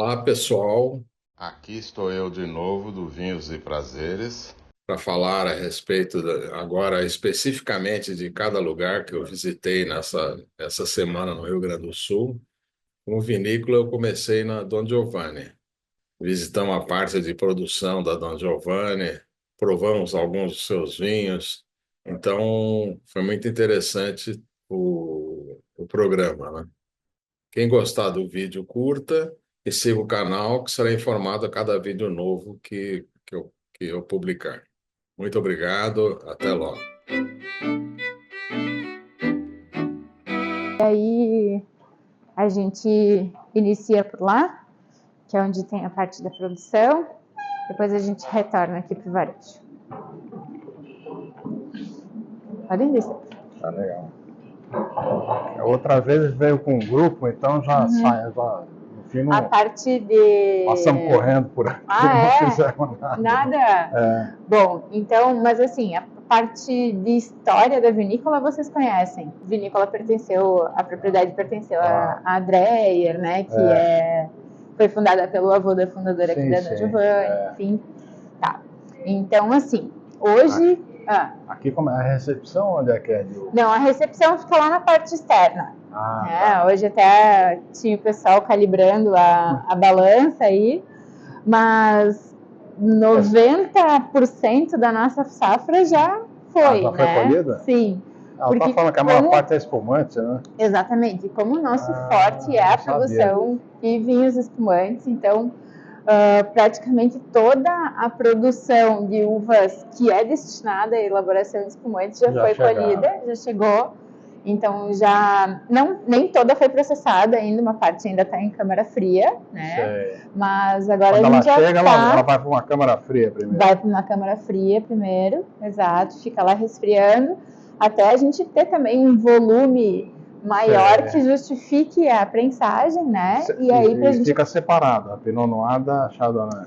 Olá, pessoal, Aqui estou eu de novo do Vinhos e Prazeres. para falar a respeito agora especificamente de cada lugar que eu visitei essa semana no Rio Grande do Sul. Com vinícola, eu comecei na Don Giovanni. Visitamos a parte de produção da Don Giovanni, provamos alguns dos seus vinhos. Então, foi muito interessante o programa, né? Quem gostar do vídeo, curta e siga o canal, que será informado a cada vídeo novo que eu publicar. Muito obrigado, até logo. E aí a gente inicia por lá, que é onde tem a parte da produção, depois a gente retorna aqui para o varejo. Podem descer. Tá legal. Outra vez veio com um grupo, então já sai, já, no fim A não parte de... passamos correndo por aqui, não fizemos nada. Nada? É, Bom, então, mas assim, a parte de história da vinícola vocês conhecem. A vinícola pertenceu, a propriedade pertenceu a Dreyer, né, que foi fundada pelo avô da fundadora aqui da Don Giovanni, enfim. Tá. Então, assim, hoje... aqui como é a recepção, onde é que é? Não, a recepção fica lá na parte externa. Tá. Hoje até tinha o pessoal calibrando a balança aí, mas 90% da nossa safra já foi, já foi colhida? Sim. Ela está falando que a maior parte é espumante, né? Exatamente. Como o nosso forte é a produção de vinhos espumantes, então praticamente toda a produção de uvas que é destinada à elaboração de espumantes já foi colhida, já chegou. Então nem toda foi processada ainda, uma parte ainda está em câmara fria, né? Sei. Mas agora quando a gente ela chega, já ela vai para uma câmara fria primeiro. Vai para uma câmara fria primeiro, exato, fica lá resfriando, até a gente ter também um volume maior que justifique a prensagem, né? E aí pra gente... fica separado, a Pinot Noir da Chardonnay.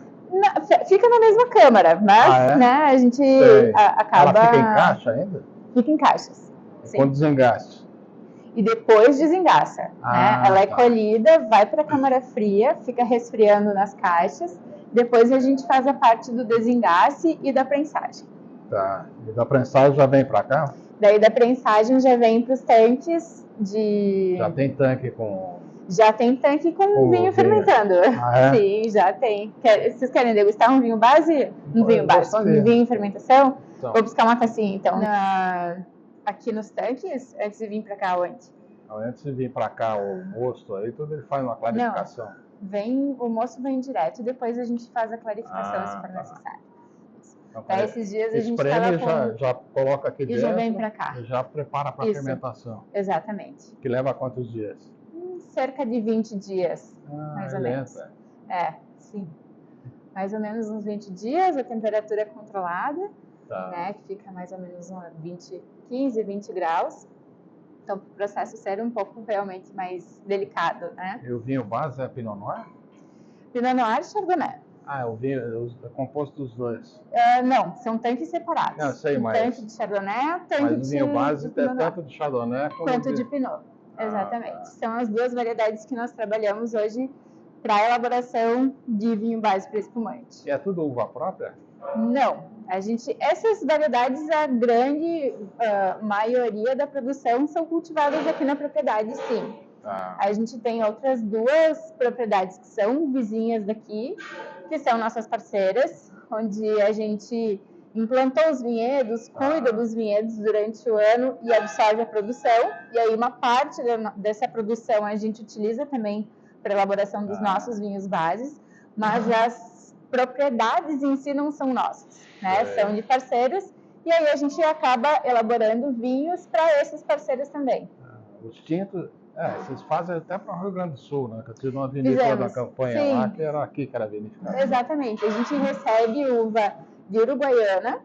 Fica na mesma câmara, mas né, a gente acaba... Ela fica em caixa ainda? Fica em caixas. Com desengaste. E depois desengaça, né? Ela é colhida, vai para a câmara fria, fica resfriando nas caixas, depois a gente faz a parte do desengace e da prensagem. Tá, e da prensagem já vem para cá? Daí da prensagem já vem para os tanques de... Já tem tanque com... Já tem tanque com vinho fermentando. Sim, já tem. Vocês querem degustar um vinho base? Um vinho base, um vinho em fermentação? Então. Vou buscar uma tacinha, então. Aqui nos tanques, antes de vir para cá, onde? Antes de vir para cá, o mosto aí, tudo ele faz uma clarificação. Não, o mosto vem direto e depois a gente faz a clarificação se for necessário. Então, esses dias a gente estava já coloca aqui dentro já vem para cá. E já prepara para a fermentação. Exatamente. Que leva quantos dias? Cerca de 20 dias, mais ou menos. Sim. Mais ou menos uns 20 dias, a temperatura é controlada, né, que fica mais ou menos 15, 20 graus. Então, o processo ser um pouco realmente mais delicado, né? E o vinho base é Pinot Noir? Pinot Noir e Chardonnay. O vinho é composto dos dois? Não, são tanques separados. Não, sei, mas... Tanque de Chardonnay, tanque de... Mas o vinho base é tanto de Chardonnay quanto de Pinot. Exatamente. São as duas variedades que nós trabalhamos hoje para a elaboração de vinho base para espumante. E é tudo uva própria? Não. Essas variedades, a grande maioria da produção são cultivadas aqui na propriedade, sim. A gente tem outras duas propriedades que são vizinhas daqui, que são nossas parceiras, onde a gente implantou os vinhedos, cuida dos vinhedos durante o ano e absorve a produção. E aí uma parte dessa produção a gente utiliza também para a elaboração dos nossos vinhos bases, mas as propriedades em si não são nossas, né? São de parceiros, e aí a gente acaba elaborando vinhos para esses parceiros também. Os tintos, vocês fazem até para o Rio Grande do Sul, né? Que eu tive uma vinícola da campanha lá, que era aqui que era vinificada. Exatamente, a gente recebe uva de Uruguaiana,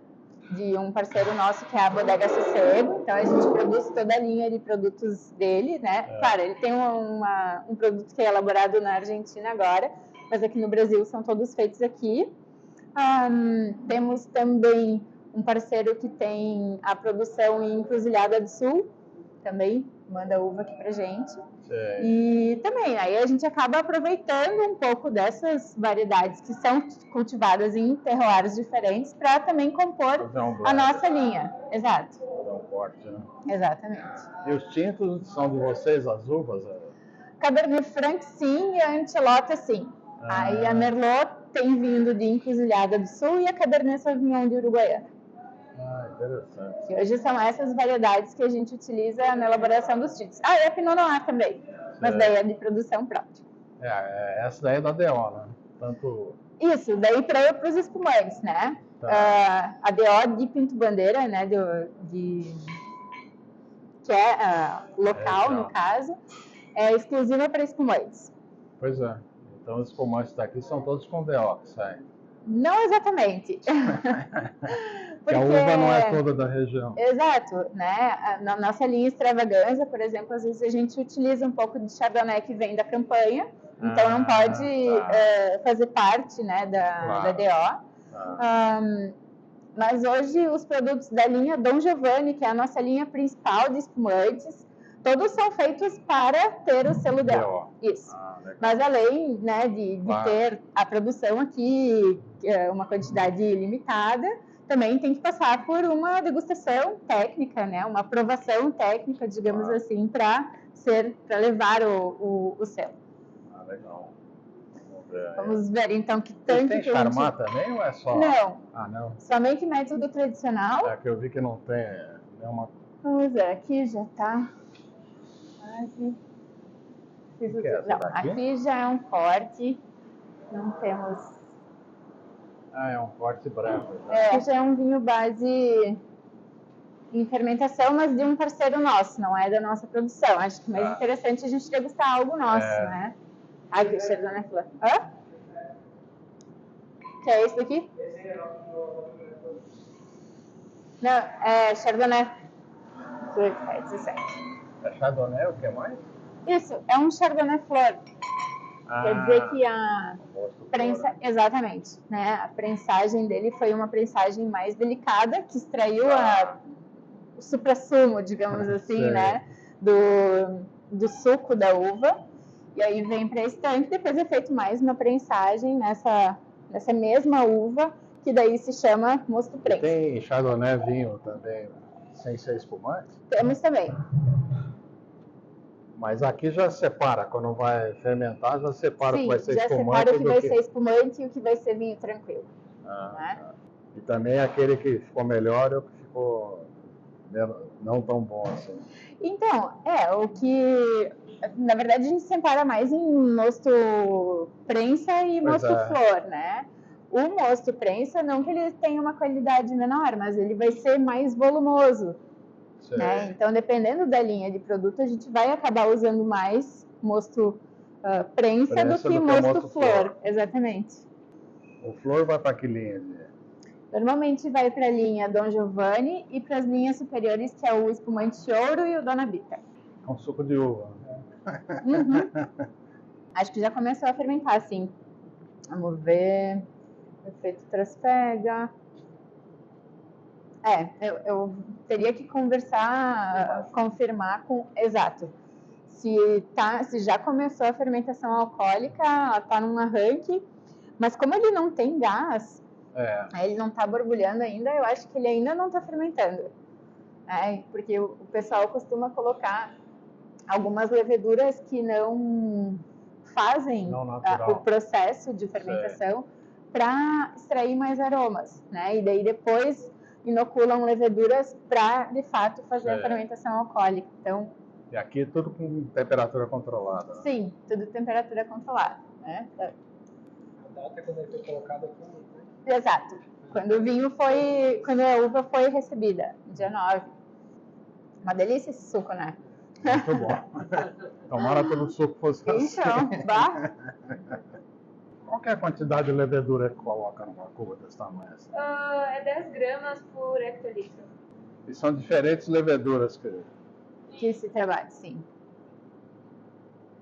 de um parceiro nosso que é a Bodega Sossego. Então a gente produz toda a linha de produtos dele, né? Claro, ele tem um produto que é elaborado na Argentina agora, mas aqui no Brasil são todos feitos aqui. Temos também um parceiro que tem a produção em Encruzilhada do Sul, também manda uva aqui pra gente. Sim. E também, aí a gente acaba aproveitando um pouco dessas variedades que são cultivadas em terroirs diferentes para também compor a nossa linha. Exato. Fazer um corte, né? Exatamente. E os tintos são de vocês, as uvas? Cabernet Franc sim e a Antelope sim. Aí a Merlot tem vindo de Encruzilhada do Sul e a Cabernet Sauvignon de Uruguaiana. Interessante. E hoje são essas variedades que a gente utiliza na elaboração dos tintos. E a Pinot Noir também, mas daí é de produção própria. Essa daí é da DO, né? Tanto... Isso, daí para os espumantes, né? Tá. A DO de Pinto Bandeira, né? Que é local, no caso, é exclusiva para espumantes. Pois é. Então os espumantes daqui são todos com DO que saem. Não exatamente. Porque a uva não é toda da região. Exato, né? Na nossa linha extravaganza, por exemplo, às vezes a gente utiliza um pouco de chardonnay que vem da campanha, então não pode fazer parte, né, da DO. Mas hoje os produtos da linha Dom Giovanni, que é a nossa linha principal de espumantes, todos são feitos para ter o selo DO. Isso. Mas além, né, de ter a produção aqui, uma quantidade limitada, também tem que passar por uma degustação técnica, né, uma aprovação técnica, digamos assim, para levar o selo. Legal. Vamos ver então que tanto tem Charmat também ou é só? Não. Não. Somente método tradicional. É que eu vi que não tem nenhuma. Vamos ver, aqui já está quase. Não, aqui já é um corte. Não temos. É um corte branco. Aqui já é um vinho base em fermentação, mas de um parceiro nosso, não é da nossa produção. Acho que mais interessante a gente degustar algo nosso, né? Aqui, Chardonnay Flor. Que é esse daqui? Não, é Chardonnay. 17. É Chardonnay o que mais? Isso, é um Chardonnay Flor. Quer dizer que a prensa, exatamente, né? A prensagem dele foi uma prensagem mais delicada, que extraiu o suprassumo, digamos assim, né? Do suco da uva. E aí vem para esse tanque, depois é feito mais uma prensagem nessa mesma uva, que daí se chama mosto prensa. Tem Chardonnay vinho também, sem ser espumante? Temos também. Mas aqui já separa, quando vai fermentar, já separa o que vai ser espumante. Sim, já separa o que vai ser espumante e o que vai ser vinho tranquilo. Né? E também aquele que ficou melhor e o que ficou não tão bom assim. Então, o que... Na verdade, a gente separa mais em mosto prensa e mosto flor, né? O mosto prensa, não que ele tenha uma qualidade menor, mas ele vai ser mais volumoso. Né? Então, dependendo da linha de produto, a gente vai acabar usando mais mosto prensa do que mosto flor. Exatamente. O flor vai para que linha? Normalmente vai para a linha Dom Giovanni e para as linhas superiores, que é o espumante ouro e o Dona Vita. É um suco de uva. Acho que já começou a fermentar, sim. Vamos ver. Efeito trasfega. Eu teria que conversar, confirmar com... Exato. Se já começou a fermentação alcoólica, está num arranque, mas como ele não tem gás, ele não está borbulhando ainda, eu acho que ele ainda não está fermentando. Porque o pessoal costuma colocar algumas leveduras que não fazem o processo de fermentação para extrair mais aromas, né? E daí depois inoculam leveduras para, de fato, fazer a fermentação alcoólica. Então, e aqui tudo com temperatura controlada. Né? Sim, tudo temperatura controlada. Né? A data quando ele foi colocado aqui. Exato. Quando a uva foi recebida, dia 9. Uma delícia esse suco, né? Muito bom. Tomara todo o suco fosse assim. Então, Qual que é a quantidade de levedura que coloca numa cuba desse tamanho? Assim? É 10 gramas por hectolitro. E são diferentes leveduras que se trabalha, sim.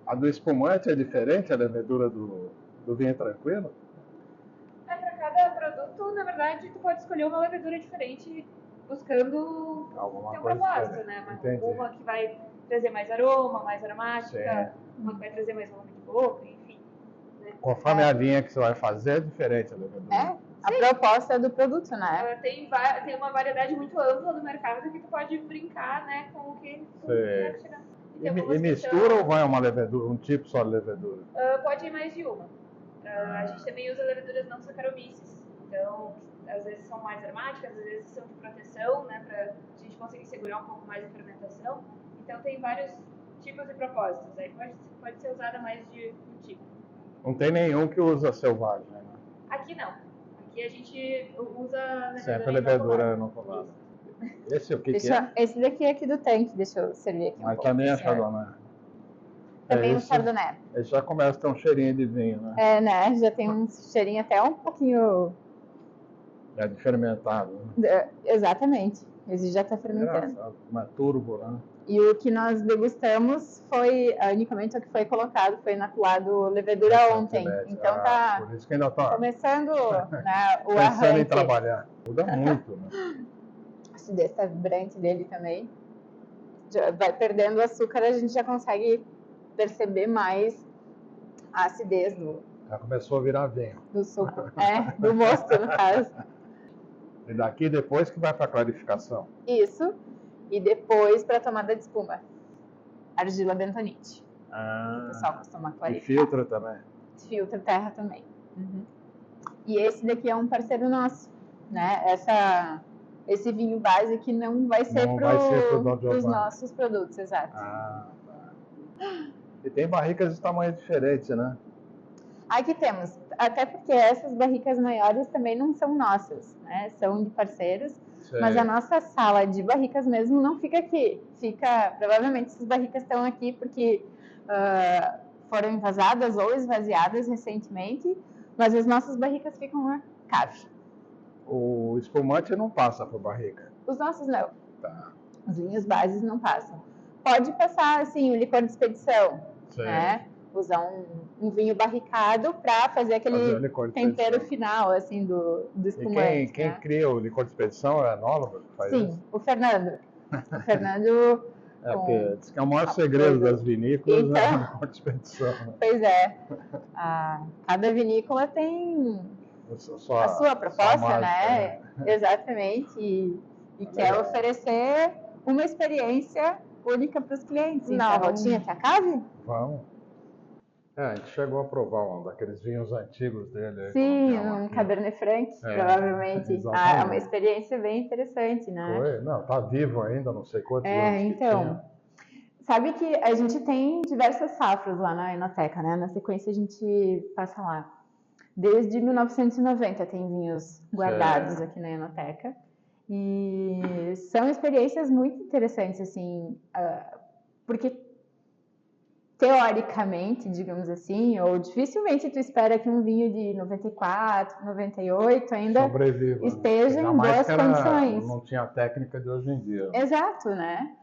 A do espumante é diferente, a levedura do vinho tranquilo? Para cada produto, na verdade, tu pode escolher uma levedura diferente buscando alguma teu coisa propósito, diferente. né? Entendi. Uma que vai trazer mais aroma, mais aromática, uma que vai trazer mais volume de boca, enfim. Né? Conforme a linha que você vai fazer, é diferente a levedura. A proposta do produto, né? Tem uma variedade muito ampla no mercado que tu pode brincar, né, com o que vai chegar. E mistura ou vai uma levedura, um tipo só de levedura? Pode ir mais de uma. A gente também usa leveduras não saccharomyces. Então, às vezes são mais aromáticas, às vezes são de proteção, né, para a gente conseguir segurar um pouco mais a fermentação. Então, tem vários tipos e propósitos. Aí pode ser usada mais de um tipo. Não tem nenhum que usa selvagem, né? Aqui não. Aqui a gente usa sempre levedura inoculada. Esse o que é? Esse daqui é aqui do tanque, deixa eu servir aqui. Mas também é Chardonnay. Também um Chardonnay. Ele já começa a ter um cheirinho de vinho, né? Né? Já tem um cheirinho até um pouquinho... É de fermentado. Né? Exatamente. Esse já está fermentando. Uma turbo, né? E o que nós degustamos foi, unicamente o que foi colocado, foi inoculado levedura ontem. Então tá por isso que ainda tá começando, né, o pensando arranque. em trabalhar. Muda muito, né? A acidez tá vibrante dele também. Já vai perdendo o açúcar, a gente já consegue perceber mais a acidez já começou a virar vinho. Do suco. Do mosto, no caso. E daqui depois que vai para a clarificação. Isso. E depois para a tomada de espuma. Argila bentonite. O pessoal costuma clarificar. E filtra também. Filtra terra também. E esse daqui é um parceiro nosso, né? Esse vinho base que não vai ser para os nossos produtos, exato. Tá. E tem barricas de tamanho diferente, né? Aqui temos, até porque essas barricas maiores também não são nossas, né? São de parceiros. Sei. Mas a nossa sala de barricas mesmo não fica aqui. Provavelmente essas barricas estão aqui porque foram envasadas ou esvaziadas recentemente, mas as nossas barricas ficam na cave. O espumante não passa por barrica? Os nossos não. Tá. Os vinhos bases não passam. Pode passar, assim, o licor de expedição, né? Usar um vinho barricado para fazer aquele tempero final, assim, do espumante. E quem cria o licor de expedição é enólogo que faz isso? Sim, o Fernando. O Fernando... porque diz que é o maior segredo das vinícolas, então, é o licor de expedição. Pois é. Cada vinícola tem a sua proposta, marca, né? Exatamente. E quer oferecer uma experiência única para os clientes. Na rotinha que a cave? Vamos. A gente chegou a provar um daqueles vinhos antigos dele. Sim, um Cabernet Franc, provavelmente. É uma experiência bem interessante, né? Foi? Não, tá vivo ainda, não sei quantos anos então, sabe que a gente tem diversas safras lá na Enoteca, né? Na sequência a gente passa lá. Desde 1990 tem vinhos guardados aqui na Enoteca. E são experiências muito interessantes, assim, porque teoricamente, digamos assim, ou dificilmente tu espera que um vinho de 94, 98 ainda sobreviva, esteja em boas condições. Não tinha a técnica de hoje em dia. Exato, né?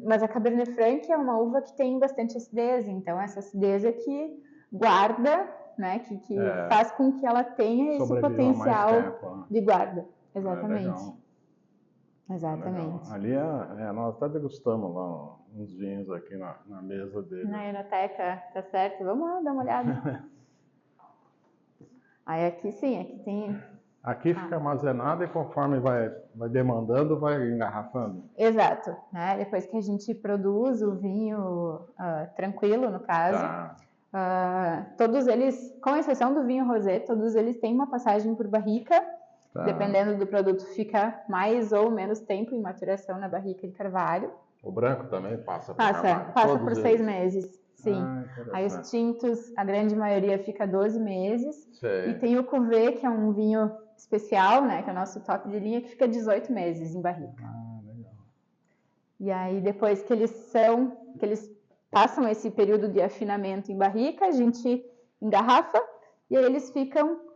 Mas a Cabernet Franc é uma uva que tem bastante acidez, então essa acidez é que guarda, né? Que faz com que ela tenha esse potencial de guarda. Exatamente. Exatamente. Ali nós até degustamos lá uns vinhos aqui na mesa dele. Na Enoteca, tá certo? Vamos lá dar uma olhada. Aí aqui sim, aqui tem... Aqui fica armazenado e conforme vai demandando, vai engarrafando. Exato. Né? Depois que a gente produz o vinho tranquilo, no caso, todos eles, com exceção do vinho rosé, todos eles têm uma passagem por barrica. Dependendo do produto, fica mais ou menos tempo em maturação na barrica de carvalho. O branco também passa por Passa por 6 meses, sim. Aí os tintos, a grande maioria fica 12 meses. Sei. E tem o Cuvée, que é um vinho especial, né, que é o nosso top de linha, que fica 18 meses em barrica. Legal. E aí depois que eles passam esse período de afinamento em barrica, a gente engarrafa e aí eles ficam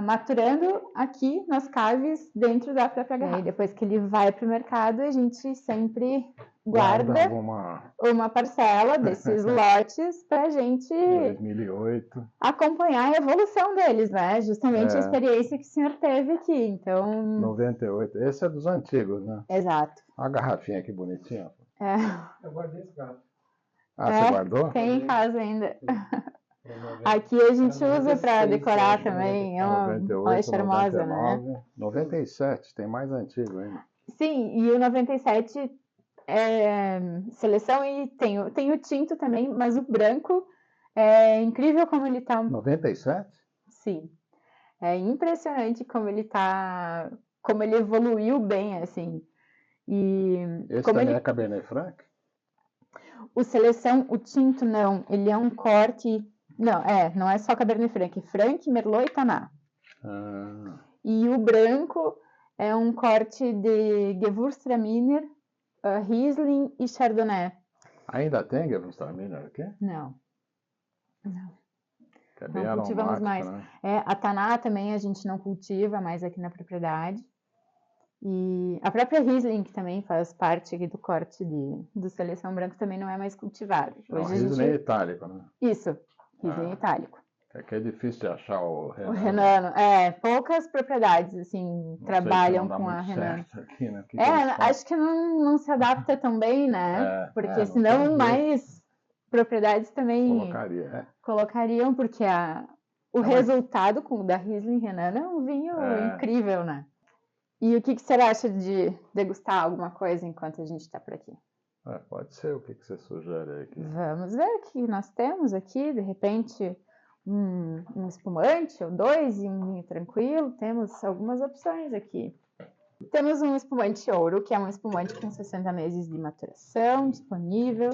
maturando aqui nas caves dentro da própria garrafa. E depois que ele vai para o mercado, a gente sempre guarda uma parcela desses lotes para a gente 2008. Acompanhar a evolução deles, né? Justamente a experiência que o senhor teve aqui. Então, 98. Esse é dos antigos, né? Exato. A garrafinha aqui bonitinha. Eu guardei esse gato. Você guardou? Tem em casa ainda. Aqui a gente usa para decorar também. É uma charmosa, 99, né? 97, tem mais antigo ainda. Sim, e o 97 é seleção e tem o tinto também, mas o branco é incrível como ele tá. 97? Sim. É impressionante como ele tá, como ele evoluiu bem, assim. E esse como também é Cabernet Franc? O seleção, o tinto não, ele é um corte, não é só Cabernet Franc, Franc, Merlot e Taná. E o branco é um corte de Gewürztraminer, Riesling e Chardonnay. Ainda tem Gewürztraminer aqui? Não. Que é bem não cultivamos mais. Né? A Taná também a gente não cultiva mais aqui na propriedade. E a própria Riesling, que também faz parte aqui do corte do Seleção Branco, também não é mais cultivada. Hoje Riesling é itálico, né? Isso, Riesling itálico. É que é difícil de achar o Renano. O Renano, poucas propriedades, assim, trabalham com a Renano. Aqui, né? Acho que não se adapta tão bem, né? Porque senão mais propriedades também colocariam, porque o resultado da Riesling Renano é um vinho incrível, né? E o que você acha de degustar alguma coisa enquanto a gente está por aqui? Pode ser, o que você sugere aqui? Vamos ver o que nós temos aqui, de repente um espumante ou dois e um vinho tranquilo. Temos algumas opções aqui. Temos um espumante ouro, que é um espumante com 60 meses de maturação disponível.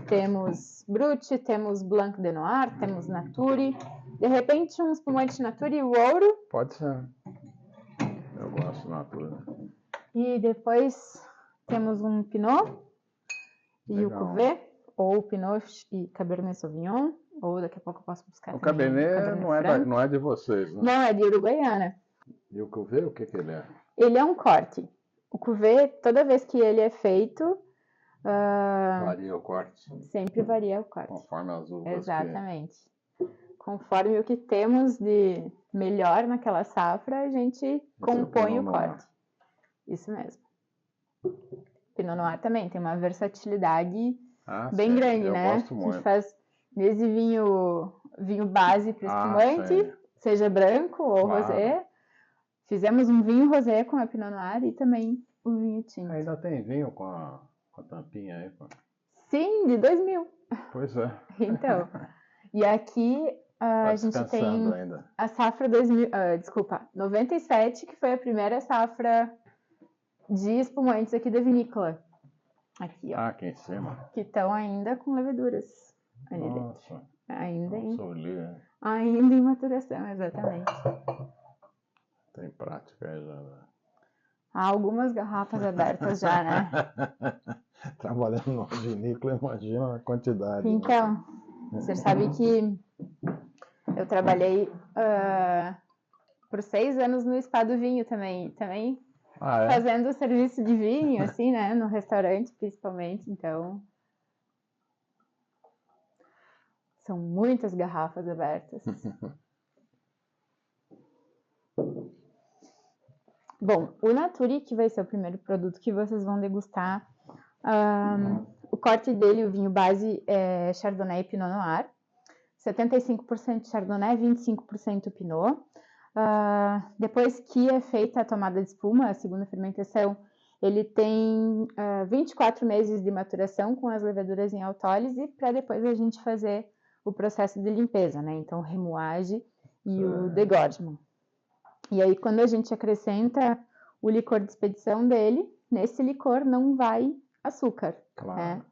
Temos Brut, temos Blanc de Noir, temos Nature. De repente um espumante Nature e o ouro. Pode ser. Eu gosto de Nature. E depois temos um Pinot e o Cuvée, ou Pinot e Cabernet Sauvignon, ou daqui a pouco eu posso buscar o Cabernet não é de vocês, né? Não, é de Uruguaiana. E o Cuvée, o que ele é? Ele é um corte. O Cuvée, toda vez que ele é feito... varia o corte. Sempre varia o corte. Conforme as uvas. Exatamente. Conforme o que temos de melhor naquela safra, a gente compõe o corte. Isso mesmo. Pinot Noir também tem uma versatilidade bem grande, né? Gosto muito. A gente faz desde vinho base para espumante, seja branco ou rosé. Fizemos um vinho rosé com a Pinot Noir e também um vinho tinto. Ainda tem vinho com a tampinha aí? Sim, de 2000. Pois é. Então, e aqui a gente tem ainda. a safra 97, que foi a primeira safra de espumantes aqui da vinícola. Aqui, ó. Aqui em cima. Que estão ainda com leveduras ali dentro. Ainda em maturação, exatamente. Tem prática aí já, né? Há algumas garrafas abertas já, né? Trabalhando no vinícola, imagina a quantidade. Então, né? Você sabe que eu trabalhei por 6 anos no Spa do Vinho também fazendo serviço de vinho, assim, né? No restaurante, principalmente, então... São muitas garrafas abertas. Bom, o Nature, que vai ser o primeiro produto que vocês vão degustar, o corte dele, o vinho base, é Chardonnay e Pinot Noir. 75% Chardonnay, 25% Pinot. Depois que é feita a tomada de espuma, a segunda fermentação, ele tem 24 meses de maturação com as leveduras em autólise, para depois a gente fazer o processo de limpeza, né? Então, remoagem e o degorgement. E aí, quando a gente acrescenta o licor de expedição dele, nesse licor não vai açúcar, né?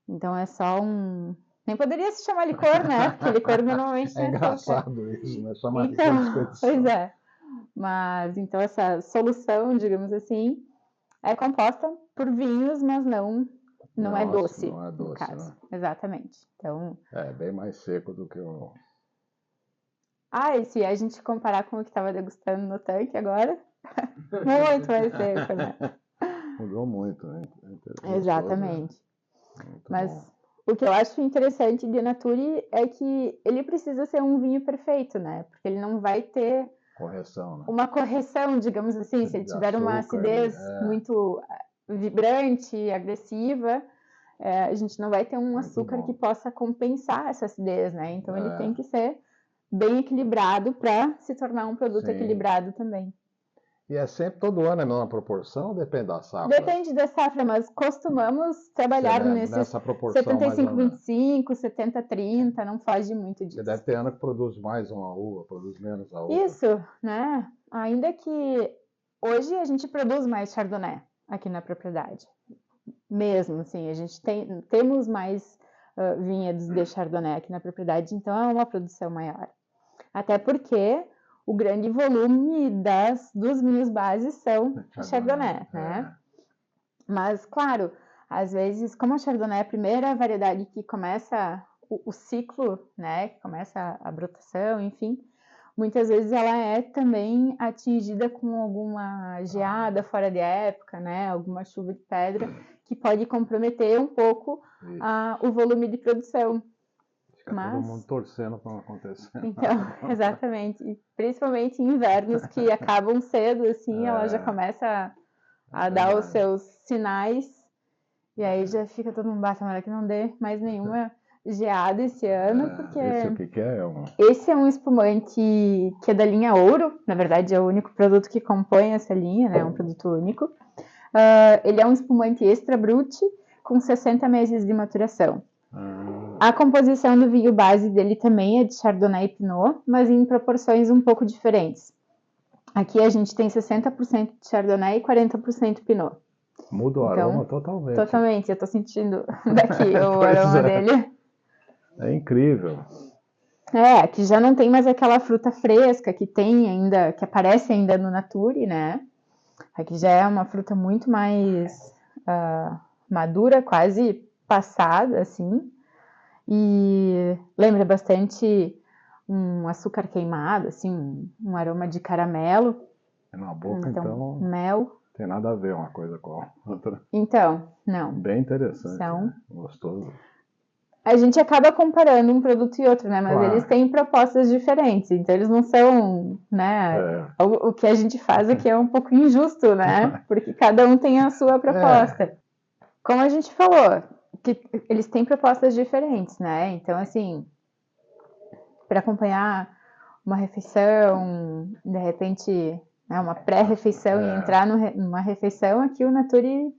Então, é só um... Nem poderia se chamar licor, né? Porque licor normalmente tem açúcar. Engraçado isso, né? Chamar licor de expedição. Pois é. Mas, então, essa solução, digamos assim, é composta por vinhos, mas não é doce, não é doce, no caso. né? Exatamente. Então... É bem mais seco do que o... e se a gente comparar com o que estava degustando no tanque agora, muito mais seco, né? Mudou muito, né? Exatamente. Mas bom. O que eu acho interessante de Nature é que ele precisa ser um vinho perfeito, né? Porque ele não vai ter correção, né? Uma correção, digamos assim, se ele tiver uma acidez muito vibrante, agressiva, a gente não vai ter um açúcar que possa compensar essa acidez, né? Então ele tem que ser bem equilibrado para se tornar um produto equilibrado também. E é sempre todo ano a mesma proporção ou depende da safra? Depende da safra, mas costumamos trabalhar nessa proporção 75-25, 70-30, não foge muito disso. Você deve ter ano que produz mais uma uva, produz menos a outra. Isso, né? Ainda que hoje a gente produz mais Chardonnay aqui na propriedade. Mesmo, assim, a gente temos mais vinhedos de Chardonnay aqui na propriedade, então é uma produção maior. Até porque o grande volume dos vinhos bases são Chardonnay, né? Mas, claro, às vezes, como a Chardonnay é a primeira variedade que começa o ciclo, né? Que começa a brotação, enfim, muitas vezes ela é também atingida com alguma geada fora de época, né? Alguma chuva de pedra, que pode comprometer um pouco o volume de produção. Todo mundo torcendo para não acontecer. Então, exatamente. E principalmente em invernos que acabam cedo, assim, ela já começa a dar os seus sinais. E aí já fica todo mundo tomara que não dê mais nenhuma geada esse ano, porque esse o que é? Esse é um espumante que é da linha Ouro. Na verdade, é o único produto que compõe essa linha, né? É um produto único. Ele é um espumante extra brut com 60 meses de maturação. A composição do vinho base dele também é de Chardonnay e Pinot, mas em proporções um pouco diferentes. Aqui a gente tem 60% de Chardonnay e 40% Pinot. Muda o aroma totalmente. Totalmente, eu tô sentindo daqui o aroma dele. É incrível. Aqui já não tem mais aquela fruta fresca que tem ainda, que aparece ainda no Nature, né? Aqui já é uma fruta muito mais madura, quase passada, assim, e lembra bastante um açúcar queimado, assim, um aroma de caramelo. Na boca, então, mel. Tem nada a ver uma coisa com a outra. Então, não. Bem interessante, né? Gostoso. A gente acaba comparando um produto e outro, né? Mas eles têm propostas diferentes, então eles não são, né? O que a gente faz aqui é um pouco injusto, né? Porque cada um tem a sua proposta. Como a gente falou, que eles têm propostas diferentes, né? Então, assim, para acompanhar uma refeição, de repente, né, uma pré-refeição e entrar numa refeição, aqui o Nature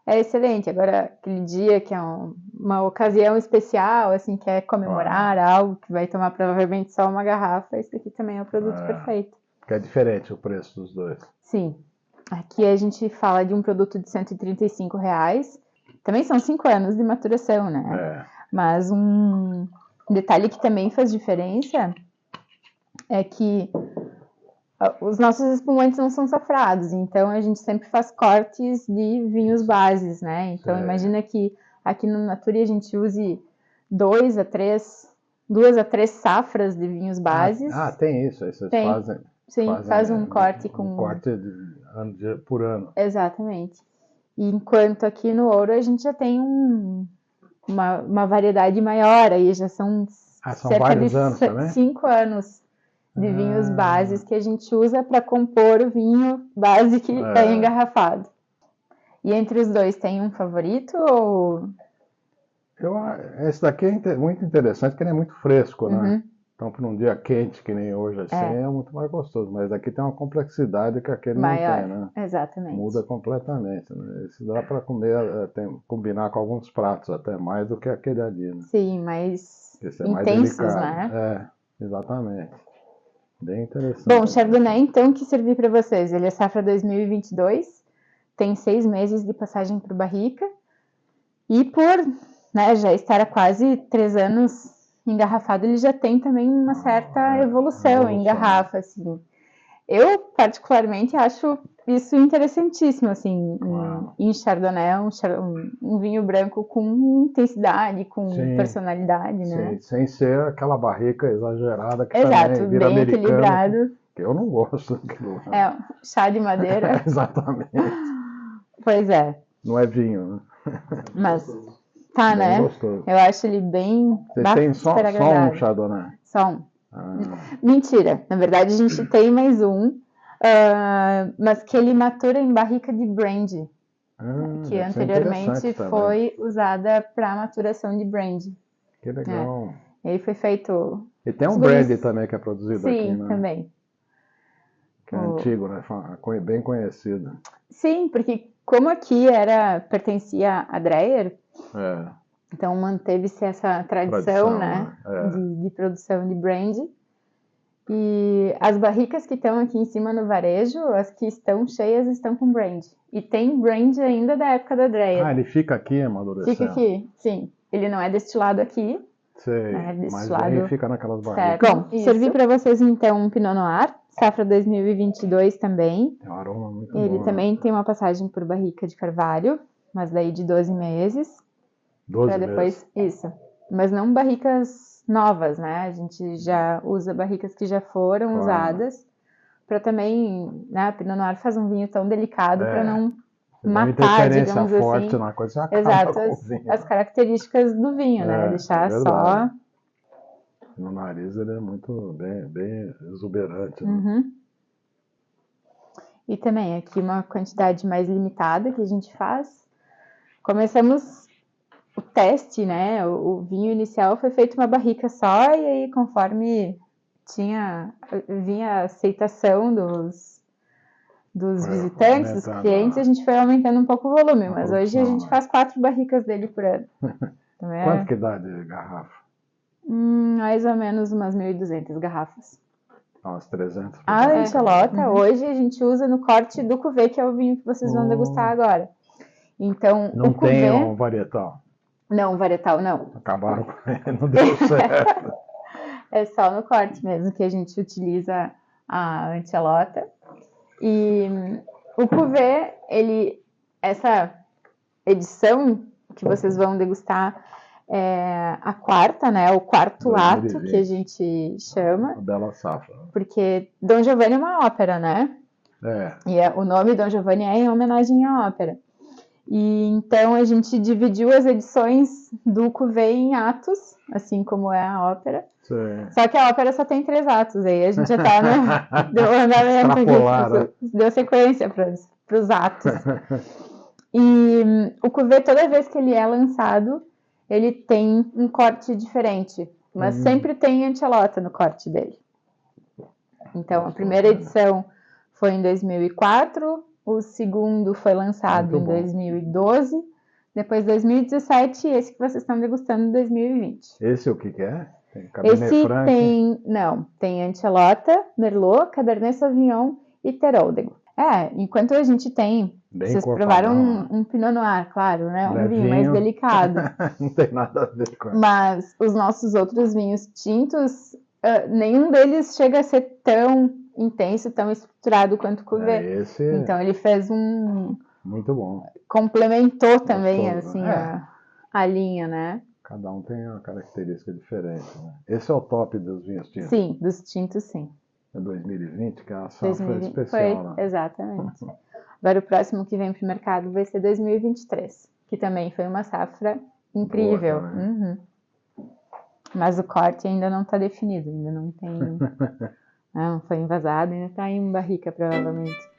é excelente. Agora, aquele dia que é uma ocasião especial, assim, quer comemorar algo, que vai tomar provavelmente só uma garrafa, esse aqui também é o produto perfeito. Que é diferente o preço dos dois. Sim. Aqui a gente fala de um produto de R$135. Também são 5 anos de maturação, né? Mas um detalhe que também faz diferença é que os nossos espumantes não são safrados, então a gente sempre faz cortes de vinhos bases, né? Então imagina que aqui no Nature a gente use 2 a 3 safras de vinhos bases. Tem isso, aí vocês fazem. Sim, faz um corte com... Um corte por ano. Exatamente. E enquanto aqui no Ouro a gente já tem uma variedade maior, aí já são cerca de 5 anos de vinhos bases que a gente usa para compor o vinho base que é engarrafado. E entre os dois tem um favorito ou... Esse daqui é muito interessante, porque ele é muito fresco, né? Então, para um dia quente, que nem hoje, assim, é muito mais gostoso. Mas aqui tem uma complexidade que aquele maior, não tem, né? Exatamente. Muda completamente, né? Esse dá para comer, combinar com alguns pratos, até mais do que aquele ali, né? Sim, mais intensos, mais né? Exatamente. Bem interessante. Bom, o Chardonnay, então, que servi para vocês. Ele é safra 2022, tem 6 meses de passagem por barrica. E por já estar há quase 3 anos engarrafado, ele já tem também uma certa evolução em garrafa, assim. Eu, particularmente, acho isso interessantíssimo, assim, em Chardonnay, um vinho branco com intensidade, com personalidade, né? Sim, sem ser aquela barrica exagerada que também vira bem equilibrado. Que eu não gosto daquilo. Chá de madeira. Exatamente. Pois é. Não é vinho, né? Mas... Tá, bem, né? Gostoso. Eu acho ele bem... Você tem só um Chardonnay? Só um. Mentira. Na verdade, a gente tem mais um, mas que ele matura em barrica de brandy. que anteriormente foi usada para maturação de brandy. Que legal. E aí foi feito... E tem um brandy também que é produzido aqui, né? Sim, também. Que é antigo, né? Bem conhecido. Sim, porque como aqui pertencia a Dreyer, então manteve-se essa tradição, né? De produção de brandy. E as barricas que estão aqui em cima no varejo, as que estão cheias estão com brandy. E tem brandy ainda da época da Dreyer. Ele fica aqui amadurecendo? Fica aqui, sim. Ele não é destilado aqui. Sei, é mas aí fica naquelas barricas. Bom, servi para vocês então um Pinot Noir, safra 2022 também. Tem um aroma muito Ele bom, também tem uma passagem por barrica de carvalho, mas daí de 12 meses. 12 depois, meses? Isso. Mas não barricas novas, né? A gente já usa barricas que já foram usadas, para também, né? Pinot Noir faz um vinho tão delicado para não matar, digamos forte assim. Na coisa, Exato, as características do vinho, né? Deixar só... No nariz ele é muito bem exuberante. Né? E também aqui uma quantidade mais limitada que a gente faz. Começamos o teste, né? O vinho inicial foi feito uma barrica só, e aí conforme vinha a aceitação dos visitantes, dos clientes, a gente foi aumentando um pouco o volume, mas hoje a gente faz 4 barricas dele por ano. Então Quanto que dá de garrafa? Mais ou menos umas 1.200 garrafas. Umas 300. A Anchelota, hoje a gente usa no corte do Cuvée, que é o vinho que vocês vão degustar agora. Então, não o Cuvée... tem um varietal? Não, varietal não. Acabaram com ele, não deu certo. É só no corte mesmo que a gente utiliza a Anchelota. E o Cuvée, essa edição que vocês vão degustar é a quarta, né? O quarto 2020. Ato que a gente chama. A Bela Safra. Porque Dom Giovanni é uma ópera, né? E o nome Dom Giovanni é em homenagem à ópera. E então a gente dividiu as edições do Cuvée em atos, assim como é a ópera. Sim. Só que a ópera só tem 3 atos, aí a gente já tá deu andamento aqui, deu sequência para os atos. E o Cuvée, toda vez que ele é lançado, ele tem um corte diferente, mas sempre tem Anchelota no corte dele. Então, a primeira edição foi em 2004, o segundo foi lançado em 2012, depois 2017 e esse que vocês estão degustando em 2020. Esse o que é? Tem Cabernet Franc? Tem Anchelota, Merlot, Cabernet Sauvignon e Teroldego. Enquanto a gente tem... Vocês provaram um Pinot Noir, claro, né? Um vinho mais delicado. Não tem nada a ver com isso. Mas os nossos outros vinhos tintos, nenhum deles chega a ser tão intenso, tão estruturado quanto o Cuvée. Então ele fez muito bom. Complementou também assim a linha, né? Cada um tem uma característica diferente, né? Esse é o top dos vinhos tintos? Sim, dos tintos, sim. É 2020, que é a safra especial. Foi, exatamente. Agora o próximo que vem para o mercado vai ser 2023, que também foi uma safra incrível. Mas o corte ainda não está definido, ainda não tem... não foi envasado, ainda está em barrica, provavelmente.